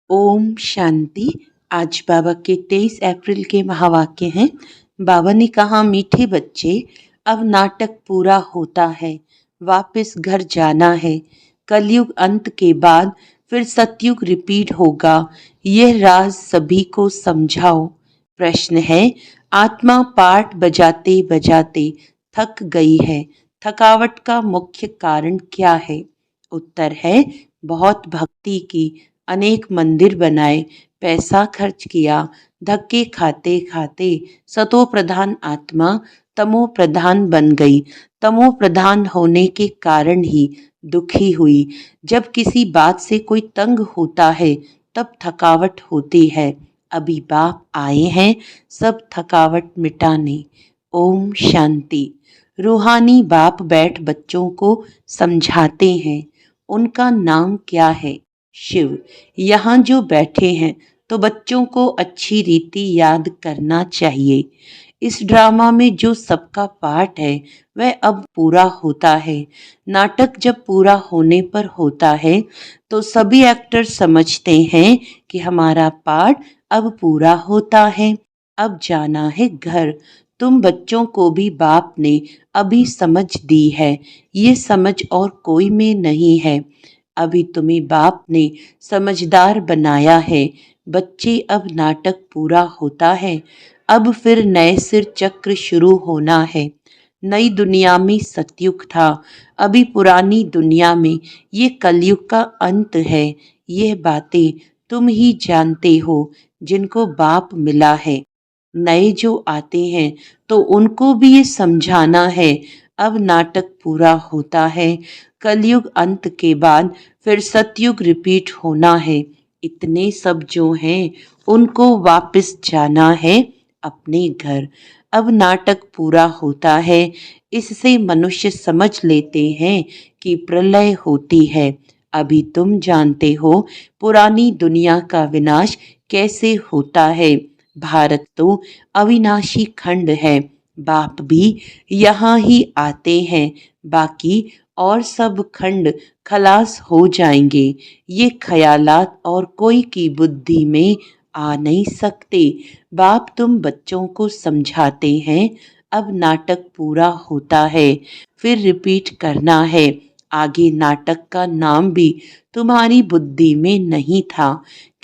ओम शांति। आज बाबा के 23 अप्रैल के महावाक्य हैं। बाबा ने कहा, मीठे बच्चे, अब नाटक पूरा होता है, वापस घर जाना है। कलयुग अंत के बाद फिर सतयुग रिपीट होगा, यह राज सभी को समझाओ। प्रश्न है, आत्मा पाठ बजाते बजाते थक गई है, थकावट का मुख्य कारण क्या है? उत्तर है, बहुत भक्ति की, अनेक मंदिर बनाए, पैसा खर्च किया, धक्के खाते खाते सतो प्रधान आत्मा तमो प्रधान बन गई। तमो प्रधान होने के कारण ही दुखी हुई। जब किसी बात से कोई तंग होता है तब थकावट होती है। अभी बाप आए हैं सब थकावट मिटाने। ओम शांति। रूहानी बाप बैठ बच्चों को समझाते हैं। उनका नाम क्या है? शिव। यहाँ जो बैठे हैं तो बच्चों को अच्छी रीति याद करना चाहिए। इस ड्रामा में जो सबका पार्ट है वह अब पूरा होता है। नाटक जब पूरा होने पर होता है तो सभी एक्टर समझते हैं कि हमारा पार्ट अब पूरा होता है, अब जाना है घर। तुम बच्चों को भी बाप ने अभी समझ दी है, ये समझ और कोई में नहीं है। अभी तुम्हें बाप ने समझदार बनाया है। बच्चे, अब नाटक पूरा होता है, अब फिर नए सिर चक्र शुरू होना है। नई दुनिया में सतयुग था, अभी पुरानी दुनिया में ये कलयुग का अंत है। यह बातें तुम ही जानते हो जिनको बाप मिला है। नए जो आते हैं तो उनको भी ये समझाना है, अब नाटक पूरा होता है, कलयुग अंत के बाद फिर सतयुग रिपीट होना है। इतने सब जो हैं उनको वापस जाना है अपने घर। अब नाटक पूरा होता है। इससे मनुष्य समझ लेते हैं कि प्रलय होती है। अभी तुम जानते हो पुरानी दुनिया का विनाश कैसे होता है। भारत तो अविनाशी खंड है। बाप भी यहाँ ही आते हैं, बाकी और सब खंड खलास हो जाएंगे। ये ख्यालात और कोई की बुद्धि में आ नहीं सकते। बाप तुम बच्चों को समझाते हैं, अब नाटक पूरा होता है, फिर रिपीट करना है। आगे नाटक का नाम भी तुम्हारी बुद्धि में नहीं था,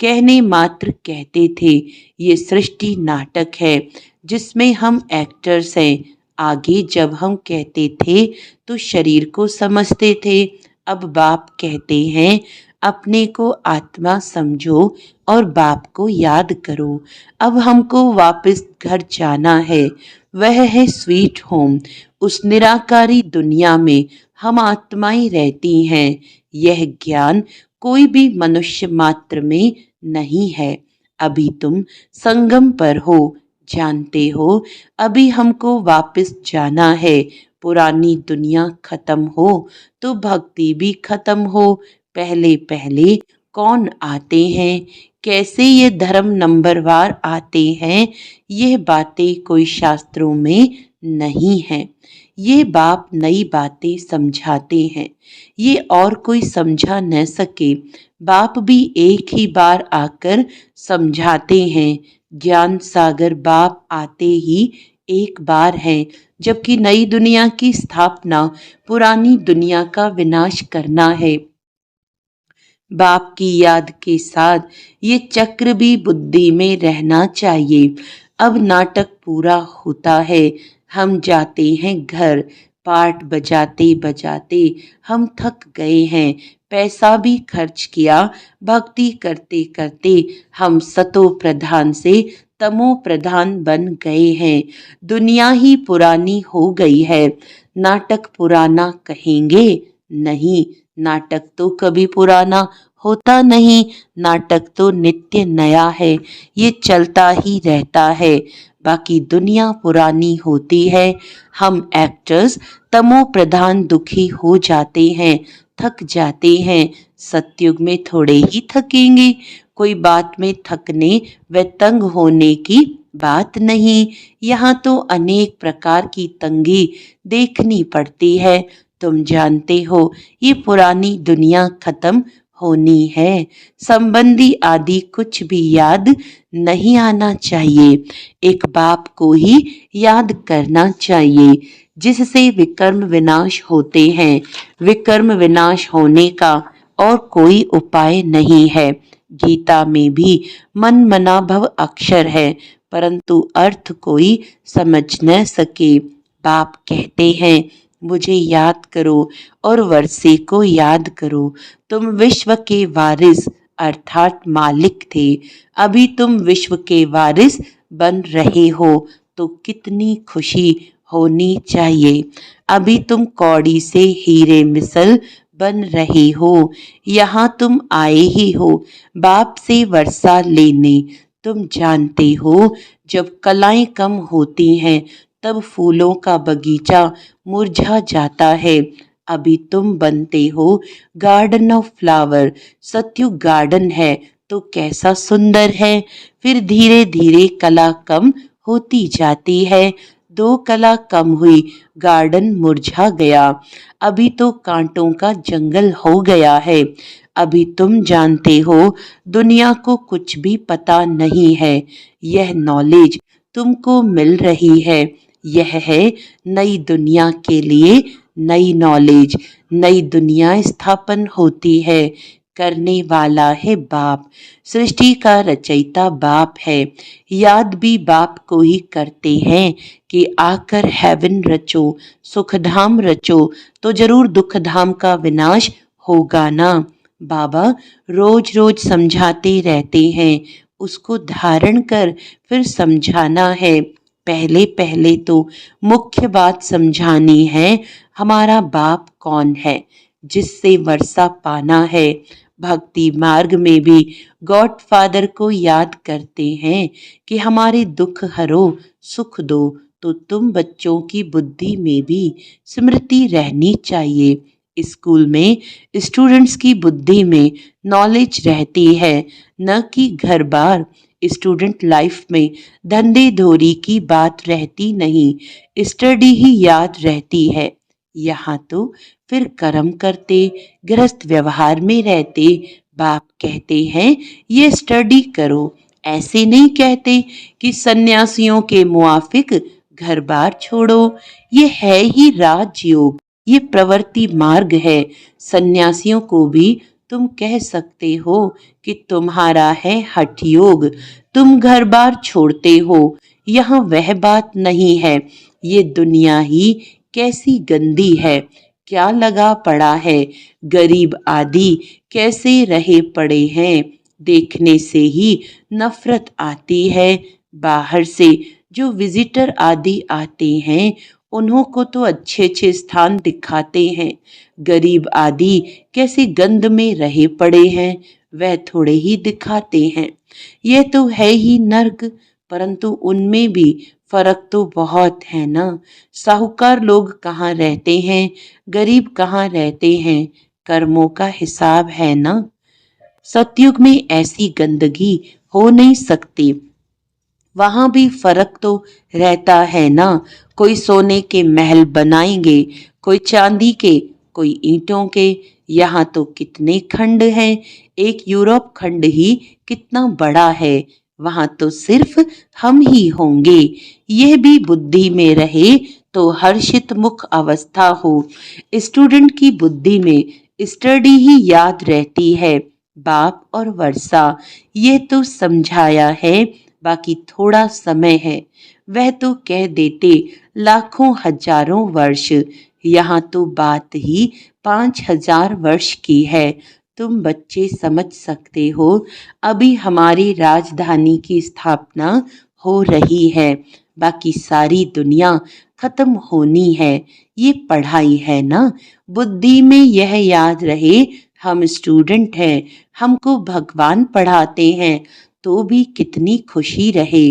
कहने मात्र कहते थे ये सृष्टि नाटक है जिसमें हम एक्टर्स हैं। आगे जब हम कहते थे तो शरीर को समझते थे, अब बाप कहते हैं अपने को आत्मा समझो और बाप को याद करो। अब हमको वापस घर जाना है, वह है स्वीट होम। उस निराकारी दुनिया में हम आत्माएं रहती हैं। यह ज्ञान कोई भी मनुष्य मात्र में नहीं है। अभी तुम संगम पर हो, जानते हो अभी हमको वापस जाना है। पुरानी दुनिया खत्म हो तो भक्ति भी खत्म हो। पहले पहले कौन आते हैं, कैसे ये धर्म नंबरवार आते हैं, यह बातें कोई शास्त्रों में नहीं है। ये बाप नई बातें समझाते हैं, ये और कोई समझा न सके। बाप भी एक ही बार आकर समझाते हैं। ज्ञान सागर बाप आते ही एक बार है, जबकि नई दुनिया की स्थापना पुरानी दुनिया का विनाश करना है। बाप की याद के साथ ये चक्र भी बुद्धि में रहना चाहिए। अब नाटक पूरा होता है, हम जाते हैं घर। पाठ बजाते बजाते हम थक गए हैं, पैसा भी खर्च किया, भक्ति करते करते हम सतो प्रधान से तमो प्रधान बन गए हैं। दुनिया ही पुरानी हो गई है। नाटक पुराना कहेंगे? नहीं, नाटक तो कभी पुराना होता नहीं। नाटक तो नित्य नया है, ये चलता ही रहता है। बाकी दुनिया पुरानी होती है। हम एक्टर्स तमो प्रधान दुखी हो जाते हैं, थक जाते हैं। सतयुग में थोड़े ही थकेंगे, कोई बात में थकने व तंग होने की बात नहीं। यहाँ तो अनेक प्रकार की तंगी देखनी पड़ती है। तुम जानते हो ये पुरानी दुनिया खत्म होनी है। संबंधी आदि कुछ भी याद नहीं आना चाहिए। एक बाप को ही याद करना चाहिए जिससे विकर्म विनाश होते हैं। विकर्म विनाश होने का और कोई उपाय नहीं है। गीता में भी मन मना भव अक्षर है, परंतु अर्थ कोई समझ न सके। बाप कहते हैं मुझे याद करो और वर्षे को याद करो। तुम विश्व के वारिस अर्थात मालिक थे, अभी तुम विश्व के वारिस बन रहे हो तो कितनी खुशी होनी चाहिए। अभी तुम कौड़ी से हीरे मिसल बन रहे हो। यहाँ तुम आए ही हो बाप से वर्षा लेने। तुम जानते हो जब कलाएं कम होती हैं तब फूलों का बगीचा मुरझा जाता है। अभी तुम बनते हो garden of flower. Satyug garden है तो कैसा सुंदर है। फिर धीरे धीरे कला कम होती जाती है। दो कला कम हुई, गार्डन मुरझा गया। अभी तो कांटों का जंगल हो गया है। अभी तुम जानते हो दुनिया को कुछ भी पता नहीं है। यह नॉलेज तुमको मिल रही है। यह है नई दुनिया के लिए नई नॉलेज। नई दुनिया स्थापन होती है। करने वाला है बाप। सृष्टि का रचयिता बाप है। याद भी बाप को ही करते हैं कि आकर हेवन रचो, सुखधाम रचो, तो जरूर दुखधाम का विनाश होगा ना। बाबा रोज रोज समझाते रहते हैं, उसको धारण कर फिर समझाना है। पहले पहले तो मुख्य बात समझानी है, हमारा बाप कौन है जिससे वर्षा पाना है। भक्ति मार्ग में भी गॉड फादर को याद करते हैं कि हमारे दुख हरो सुख दो, तो तुम बच्चों की बुद्धि में भी स्मृति रहनी चाहिए। स्कूल में स्टूडेंट्स की बुद्धि में नॉलेज रहती है, न कि घर बार। स्टूडेंट लाइफ में धंधे धोरी की बात रहती नहीं, स्टडी ही याद रहती है। यहाँ तो फिर कर्म करते, गृहस्थ व्यवहार में रहते। बाप कहते हैं ये स्टडी करो। ऐसे नहीं कहते कि सन्यासियों के मुआफिक घर बार छोड़ो। ये है ही राजयोग, ये प्रवृत्ति मार्ग है। सन्यासियों को भी तुम कह सकते हो कि तुम्हारा है हठ योग, तुम घर बार छोड़ते हो। यहाँ वह बात नहीं है। ये दुनिया ही कैसी गंदी है, क्या लगा पड़ा है। गरीब आदि कैसे रहे पड़े हैं, देखने से ही नफरत आती है। बाहर से जो विजिटर आदि आते हैं उन्हों को तो अच्छे अच्छे स्थान दिखाते हैं। गरीब आदि कैसे गंद में रहे पड़े हैं, वह थोड़े ही दिखाते हैं। यह तो है ही नर्क, परंतु उनमें भी फर्क तो बहुत है ना। साहूकार लोग कहाँ रहते हैं, गरीब कहाँ रहते हैं, कर्मों का हिसाब है ना। सतयुग में ऐसी गंदगी हो नहीं सकती। वहां भी फर्क तो रहता है ना। कोई सोने के महल बनाएंगे, कोई चांदी के, कोई ईंटों के। यहाँ तो कितने खंड हैं, एक यूरोप खंड ही कितना बड़ा है। वहां तो सिर्फ हम ही होंगे। यह भी बुद्धि में रहे तो हर्षित मुख अवस्था हो। स्टूडेंट की बुद्धि में स्टडी ही याद रहती है। बाप और वर्षा ये तो समझाया है, बाकी थोड़ा समय है। वह तो कह देते लाखों हजारों वर्ष, यहाँ तो बात ही 5,000 वर्ष की है। तुम बच्चे समझ सकते हो, अभी हमारी राजधानी की स्थापना हो रही है, बाकी सारी दुनिया खत्म होनी है। ये पढ़ाई है ना, बुद्धि में यह याद रहे हम स्टूडेंट हैं, हमको भगवान पढ़ाते हैं, तो भी कितनी खुशी रहे।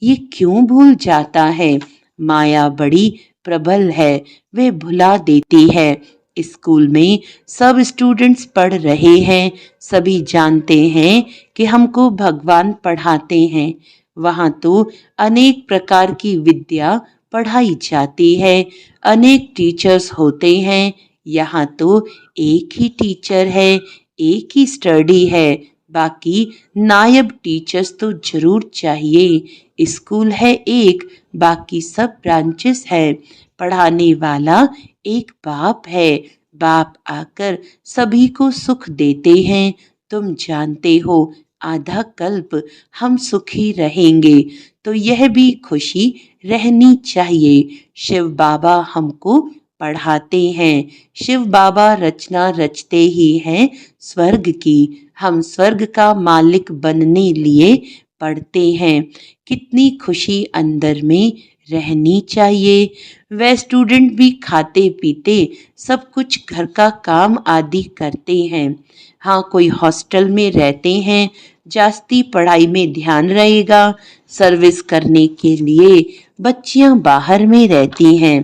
ये क्यों भूल जाता है, माया बड़ी प्रबल है, वे भुला देती है। स्कूल में सब स्टूडेंट्स पढ़ रहे हैं, सभी जानते हैं कि हमको भगवान पढ़ाते हैं। वहाँ तो अनेक प्रकार की विद्या पढ़ाई जाती है, अनेक टीचर्स होते हैं। यहाँ तो एक ही टीचर है, एक ही स्टडी है, बाकी नायब टीचर्स तो जरूर चाहिए। स्कूल है एक, बाकी सब ब्रांचेस है। पढ़ाने वाला एक बाप है, बाप आकर सभी को सुख देते हैं। तुम जानते हो आधा कल्प हम सुखी रहेंगे, तो यह भी खुशी रहनी चाहिए। शिव बाबा हमको पढ़ाते हैं, शिव बाबा रचना रचते ही हैं स्वर्ग की। हम स्वर्ग का मालिक बनने लिए पढ़ते हैं। कितनी खुशी अंदर में रहनी चाहिए। वह स्टूडेंट भी खाते पीते सब कुछ घर का काम आदि करते हैं। हाँ, कोई हॉस्टल में रहते हैं, जास्ती पढ़ाई में ध्यान रहेगा। सर्विस करने के लिए बच्चियां बाहर में रहती हैं।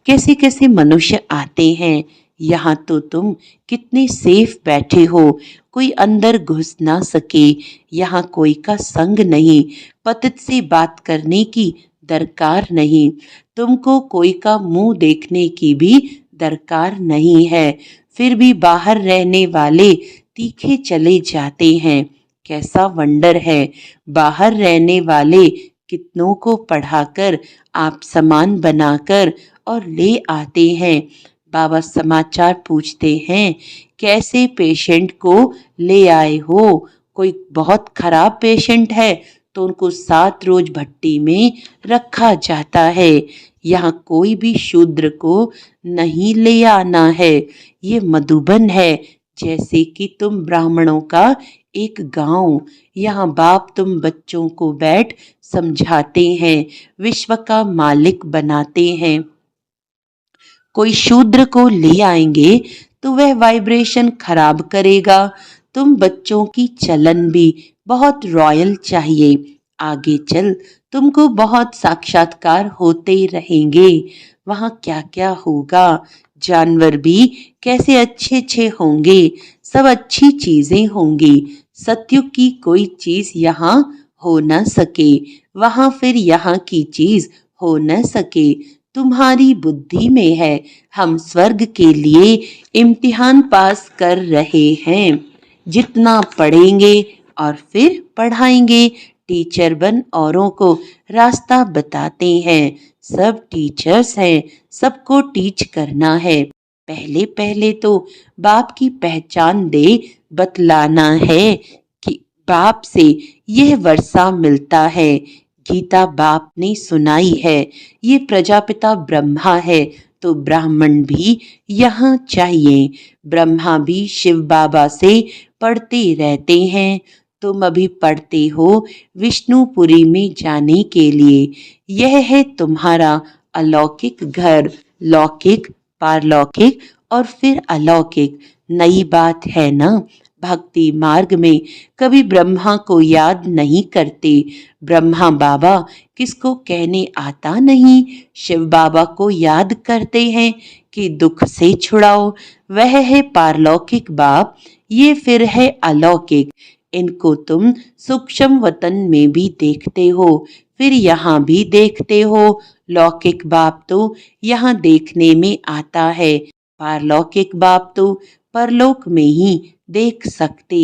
कैसे कैसे मनुष्य आते हैं। यहाँ तो तुम कितने सेफ बैठे हो, कोई अंदर घुस ना सके। यहाँ कोई का संग नहीं, पतित से बात करने की दरकार नहीं। तुमको कोई का मुंह देखने की भी दरकार नहीं है। फिर भी बाहर रहने वाले तीखे चले जाते हैं। कैसा वंडर है, बाहर रहने वाले कितनों को पढ़ाकर आप समान बनाकर और ले आते हैं। बाबा समाचार पूछते हैं, कैसे पेशेंट को ले आए हो। कोई बहुत खराब पेशेंट है तो उनको 7 रोज भट्टी में रखा जाता है। यहाँ कोई भी शूद्र को नहीं ले आना है। ये मधुबन है, जैसे कि तुम ब्राह्मणों का एक गांव। यहाँ बाप तुम बच्चों को बैठ समझाते हैं, विश्व का मालिक बनाते हैं। कोई शूद्र को ले आएंगे तो वह वाइब्रेशन खराब करेगा। तुम बच्चों की चलन भी बहुत रॉयल चाहिए। आगे चल तुमको बहुत साक्षात्कार होते रहेंगे। वहाँ क्या क्या होगा, जानवर भी कैसे अच्छे अच्छे होंगे, सब अच्छी चीजें होंगी। सत्युग की कोई चीज यहाँ हो न सके, वहाँ फिर यहाँ की चीज हो न सके। तुम्हारी बुद्धि में है। हम स्वर्ग के लिए इम्तिहान पास कर रहे हैं। जितना पढ़ेंगे और फिर पढ़ाएंगे। टीचर बन औरों को रास्ता बताते हैं। सब टीचर्स हैं, सबको टीच करना है। पहले पहले तो बाप की पहचान दे बतलाना है कि बाप से यह वर्षा मिलता है। गीता बाप ने सुनाई है। ये प्रजापिता ब्रह्मा है तो ब्राह्मण भी यहाँ चाहिए। ब्रह्मा भी शिव बाबा से पढ़ते रहते हैं। तुम अभी पढ़ते हो विष्णुपुरी में जाने के लिए। यह है तुम्हारा अलौकिक घर। लौकिक, पारलौकिक और फिर अलौकिक। नई बात है ना। भक्ति मार्ग में कभी ब्रह्मा को याद नहीं करते। ब्रह्मा बाबा किसको कहने आता नहीं, शिव बाबा को याद करते हैं कि दुख से छुड़ाओ। वह है पारलौकिक बाप, ये फिर है अलौकिक। इनको तुम सूक्ष्म वतन में भी देखते हो, फिर यहाँ भी देखते हो। लौकिक बाप तो यहाँ देखने में आता है, पारलौकिक बाप तो परलोक में ही देख सकते।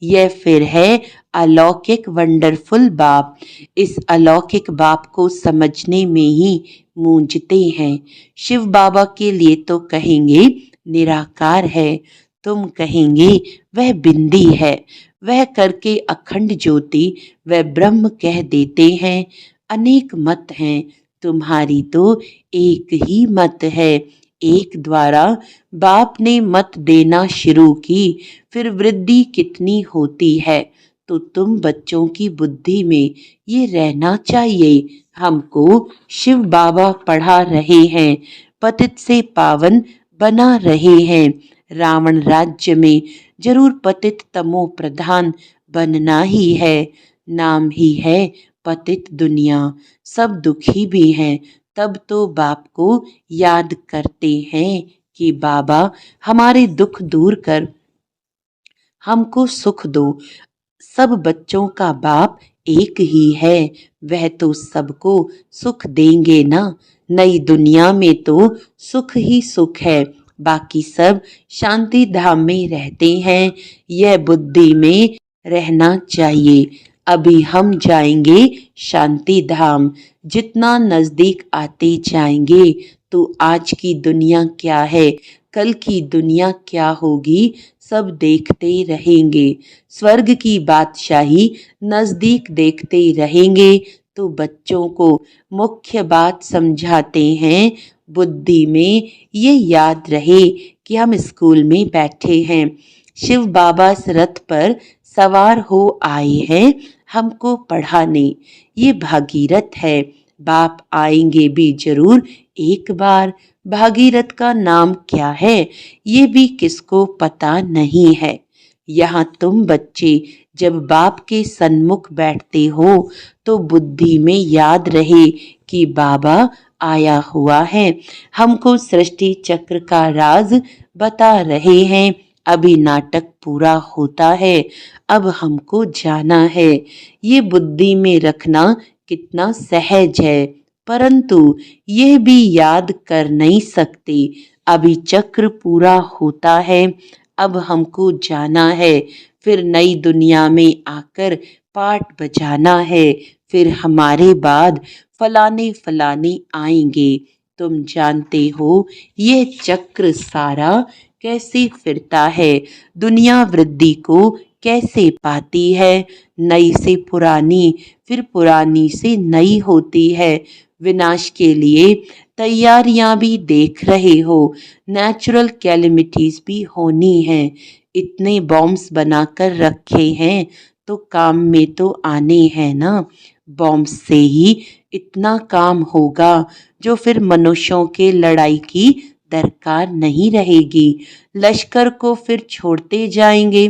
यह फिर है अलौकिक वंडरफुल बाप। इस अलौकिक बाप को समझने में ही मूंझते हैं। शिव बाबा के लिए तो कहेंगे निराकार है, तुम कहेंगे वह बिंदी है। वह करके अखंड ज्योति वह ब्रह्म कह देते हैं। अनेक मत हैं, तुम्हारी तो एक ही मत है। एक द्वारा बाप ने मत देना शुरू की, फिर वृद्धि कितनी होती है। तो तुम बच्चों की बुद्धि में ये रहना चाहिए। हमको शिव बाबा पढ़ा रहे हैं, पतित से पावन बना रहे हैं। रावण राज्य में जरूर पतित तमो प्रधान बनना ही है। नाम ही है पतित दुनिया। सब दुखी भी हैं, तब तो बाप को याद करते हैं कि बाबा हमारे दुख दूर कर हमको सुख दो। सब बच्चों का बाप एक ही है, वह तो सबको सुख देंगे ना। नई दुनिया में तो सुख ही सुख है। बाकी सब शांति धाम में रहते हैं। यह बुद्धि में रहना चाहिए। अभी हम जाएंगे शांति धाम। जितना नजदीक आते जाएंगे तो आज की दुनिया क्या है, कल की दुनिया क्या होगी, सब देखते रहेंगे। स्वर्ग की बादशाही नजदीक देखते रहेंगे। तो बच्चों को मुख्य बात समझाते हैं, बुद्धि में ये याद रहे कि हम स्कूल में बैठे हैं, शिव बाबा इस रथ पर सवार हो आए हैं हमको पढ़ाने। ये भागीरथ है, बाप आएंगे भी जरूर एक बार। भागीरथ का नाम क्या है ये भी किसको पता नहीं है। यहाँ तुम बच्चे जब बाप के सन्मुख बैठते हो तो बुद्धि में याद रहे कि बाबा आया हुआ है, हमको सृष्टि चक्र का राज बता रहे हैं। अभी नाटक पूरा होता है, अब हमको जाना है। ये बुद्धि में रखना कितना सहज है, परंतु यह भी याद कर नहीं सकते। अभी चक्र पूरा होता है, अब हमको जाना है, फिर नई दुनिया में आकर पाठ बजाना है, फिर हमारे बाद फलाने फलाने आएंगे। तुम जानते हो यह चक्र सारा कैसे फिरता है, दुनिया वृद्धि को कैसे पाती है। नई से पुरानी, फिर पुरानी से नई होती है। विनाश के लिए तैयारियां भी देख रहे हो, नेचुरल कैलेमिटीज भी होनी है। इतने बॉम्ब्स बनाकर रखे हैं तो काम में तो आने हैं ना। बॉम्ब्स से ही इतना काम होगा जो फिर मनुष्यों के लड़ाई की दरकार नहीं रहेगी। लश्कर को फिर छोड़ते जाएंगे,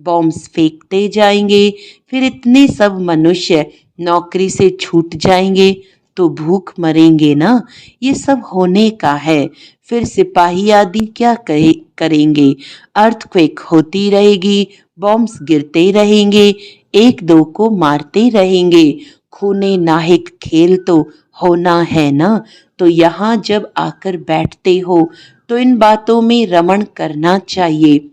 बॉम्ब्स फेंकते जाएंगे, फिर इतने सब मनुष्य नौकरी से छूट जाएंगे तो भूख मरेंगे ना। ये सब होने का है। फिर सिपाही आदि क्या करेंगे, अर्थक्वेक होती रहेगी, बॉम्ब्स गिरते रहेंगे, एक दो को मारते रहेंगे। खूने नाहिक खेल तो होना है ना। तो यहाँ जब आकर बैठते हो तो इन बातों में रमण करना चाहिए।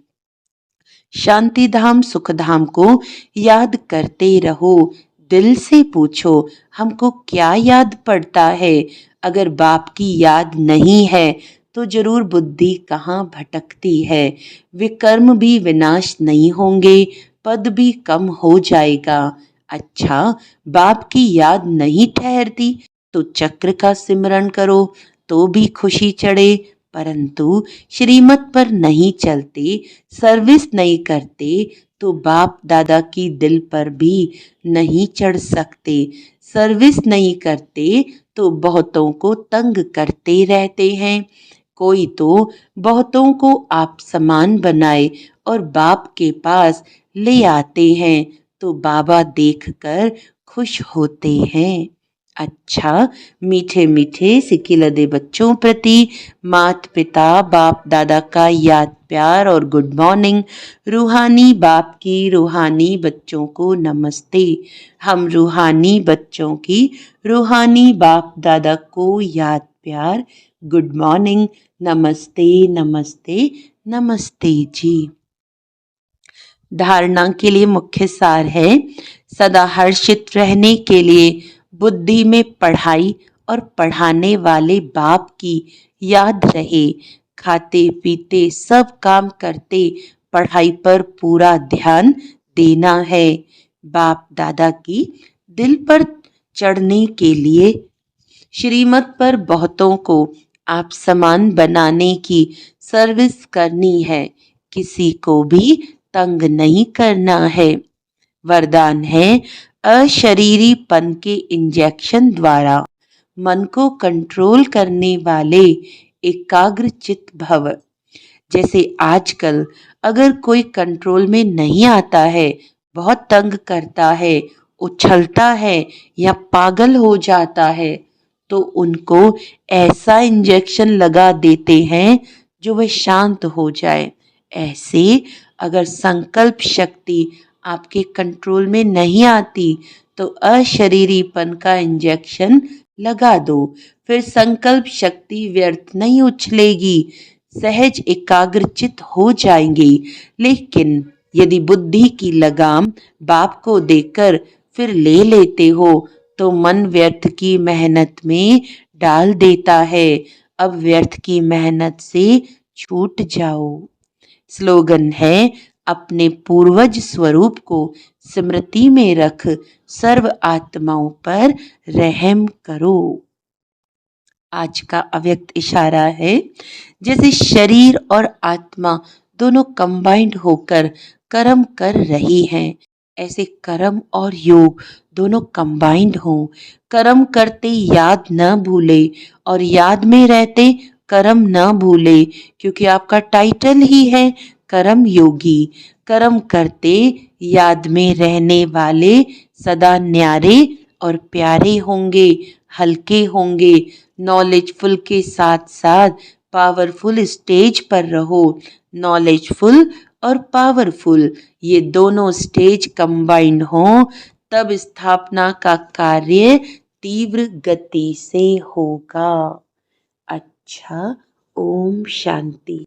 शांति धाम सुख धाम को याद करते रहो। दिल से पूछो हमको क्या याद पड़ता है। अगर बाप की याद नहीं है तो जरूर बुद्धि कहाँ भटकती है। विकर्म भी विनाश नहीं होंगे, पद भी कम हो जाएगा। अच्छा, बाप की याद नहीं ठहरती तो चक्र का सिमरण करो तो भी खुशी चढ़े, परंतु श्रीमत पर नहीं चलते, सर्विस नहीं करते तो बाप दादा की दिल पर भी नहीं चढ़ सकते। सर्विस नहीं करते तो बहुतों को तंग करते रहते हैं। कोई तो बहुतों को आप समान बनाए और बाप के पास ले आते हैं तो बाबा देखकर खुश होते हैं। अच्छा, मीठे मीठे सिकिलदे बच्चों प्रति मात पिता बाप दादा का याद प्यार और गुड मॉर्निंग। रूहानी बाप की रूहानी बच्चों को नमस्ते। हम रूहानी बच्चों की रूहानी बाप दादा को याद प्यार, गुड मॉर्निंग, नमस्ते नमस्ते नमस्ते जी। धारणा के लिए मुख्य सार है, सदा हर्षित रहने के लिए बुद्धि में पढ़ाई और पढ़ाने वाले बाप की याद रहे। खाते पीते सब काम करते पढ़ाई पर पूरा ध्यान देना है। बाप दादा की दिल पर चढ़ने के लिए श्रीमत पर बहुतों को आप समान बनाने की सर्विस करनी है, किसी को भी तंग नहीं करना है। वरदान है, अशरीरीपन के इंजेक्शन द्वारा मन को कंट्रोल करने वाले एकाग्र चित्त भव। जैसे आजकल अगर कोई कंट्रोल में नहीं आता है, बहुत तंग करता है, उछलता है या पागल हो जाता है, तो उनको ऐसा इंजेक्शन लगा देते हैं जो वह शांत हो जाए। ऐसे अगर संकल्प शक्ति आपके कंट्रोल में नहीं आती तो अशरीरीपन का इंजेक्शन लगा दो, फिर संकल्प शक्ति व्यर्थ नहीं उछलेगी। सहज एकाग्रचित हो जाएंगे। लेकिन यदि बुद्धि की लगाम बाप को देकर फिर ले लेते हो तो मन व्यर्थ की मेहनत में डाल देता है। अब व्यर्थ की मेहनत से छूट जाओ। स्लोगन है, अपने पूर्वज स्वरूप को स्मृति में रख सर्व आत्माओं पर रहम करो। आज का अव्यक्त इशारा है, जैसे शरीर और आत्मा दोनों कंबाइंड होकर कर्म कर रही हैं, ऐसे कर्म और योग दोनों कंबाइंड हों। कर्म करते याद न भूले और याद में रहते कर्म न भूले, क्योंकि आपका टाइटल ही है कर्म योगी। कर्म करते याद में रहने वाले सदा न्यारे और प्यारे होंगे, हल्के होंगे। नॉलेजफुल के साथ साथ पावरफुल स्टेज पर रहो। नॉलेजफुल और पावरफुल ये दोनों स्टेज कंबाइंड हों, तब स्थापना का कार्य तीव्र गति से होगा। अच्छा, ओम शांति।